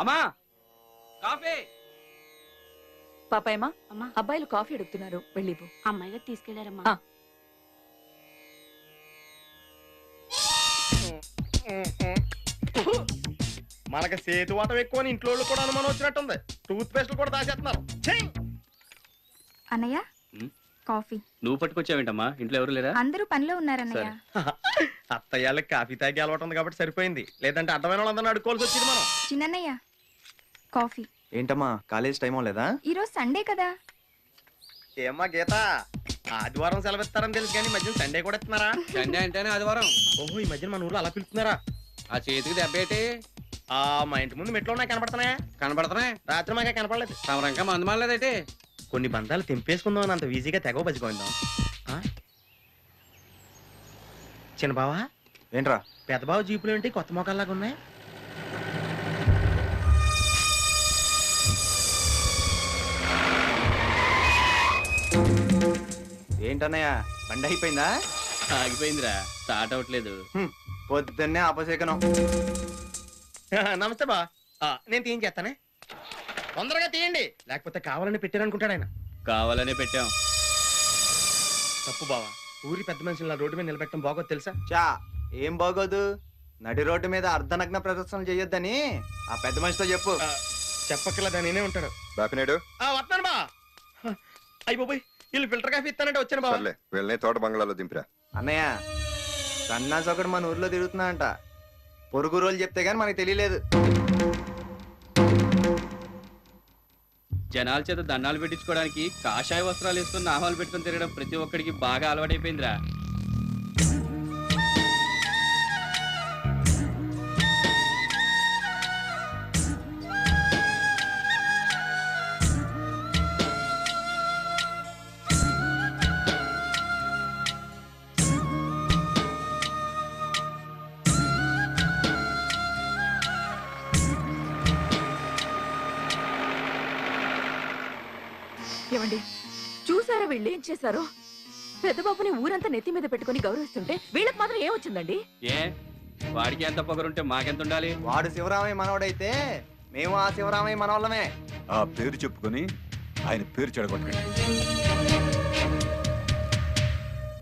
అమ్మా కాఫీ. పాపాయమ్మా, అమ్మా అబ్బాయిలు కాఫీ అడుగుతున్నారు, వెళ్ళిపో. అమ్మాయి గారు తీసుకెళ్లారమ్మా. మనకి సేతు వాటం ఎక్కువ ఇంట్లో కూడా అనుమానం వచ్చినట్టుంది. టూత్ పేస్ట్ కూడా దాచేస్తున్నారు. అన్నయ్య కాఫీ. నువ్వు పట్టుకొచ్చావేంటమ్మా? ఇంట్లో ఎవరు లేరా? అందరూ పనిలో ఉన్నారన్నయ్య. అత్తయ్యాళ్ళకి కాఫీ తాగి అలవాటు ఉంది కాబట్టి సరిపోయింది, లేదంటే అడ్డమైన వాళ్ళందరినీ అడుక్కోవాల్సి వచ్చింది మనం. చిన్నయ్య కాఫీ. ఏంటమ్మా కాలేజ్ టైం లేదా? ఈరోజు సండే కదా. ఏమ్మా గీత, ఆదివారం సెలవిస్తారని తెలుసు కానీ మధ్యన సండే కూడా ఇస్తున్నారా? సండే అంటేనే ఆదివారం. ఓహో, ఈ మధ్యన మన ఊర్లో అలా పిలుస్తున్నారా? ఆ చేతికి దెబ్బేటి? మా ఇంటి ముందు మెట్లు ఉన్నాయి, కనపడుతున్నాయా? కనపడుతున్నాయి. రాత్రి మాకే కనపడలేదు. తమరంకా మందు మాలేదేటి? కొన్ని బంధాలు తెంపేసుకుందాం అని అంత ఈజీగా తెగవ బతికోందాం. చిన్న బావా ఏంట్రా? పెద్ద బావ జీపులు ఏంటి కొత్త మోకాల్లాగా ఉన్నాయి? ఏంటన్నయ్య బండి అయిపోయిందా? ఆగిపోయిందిరా, స్టార్ట్ అవట్లేదు. పొద్దున్నే అపశేకనం. నమస్తే బా, నేను తీయించేస్తానే. తొందరగా తీయండి, లేకపోతే కావాలని పెట్టారనుకుంటాడు ఆయన. కావాలనే పెట్టాం. తప్పు బావా, ఊరి పెద్ద మనుషులు రోడ్డు మీద నిలబెట్టడం బాగోదు తెలుసా? చా ఏం బాగోదు? నడి రోడ్డు మీద అర్ధనగ్న ప్రదర్శనలు చేయొద్దని ఆ పెద్ద మనిషితో చెప్పు. చెప్పక్కర్లేదా, నేనే ఉంటాడు. బాపినాడు వస్తాను బా. అయిపోయి వీళ్ళు ఫిల్టర్ కాఫీ ఇస్తానంటే వచ్చాను బావ. వీళ్ళని తోట బంగ్లాలో దింపిరా. అన్నయ్య సన్నాసి ఒకడు మన ఊర్లో తిరుగుతున్నా అంట. పొరుగు రోజులు చెప్తే గానీ మనకి తెలియలేదు. జనాల చేత దండాలు పెట్టించుకోవడానికి కాషాయ వస్త్రాలు వేసుకుని నామాలు పెట్టుకుని తిరగడం ప్రతి ఒక్కడికి బాగా అలవాటైపోయిందిరా. ఏమండి చూసారా వీళ్ళు ఏం చేశారో? పెద్ద బాబుని ఊరంతా నెత్తి మీద పెట్టుకుని గౌరవిస్తుంటే వీళ్ళకి మాత్రం ఏం వచ్చిందండి? ఏ వాడికి ఎంత పొగరుంటే మాకెంత ఉండాలి? వాడు శివరామయ్య మనవడైతే మేము ఆ శివరామయ్య మనవాళ్ళమే. ఆ పేరు చెప్పుకొని ఆయన పేరు చెడగొట్టండి.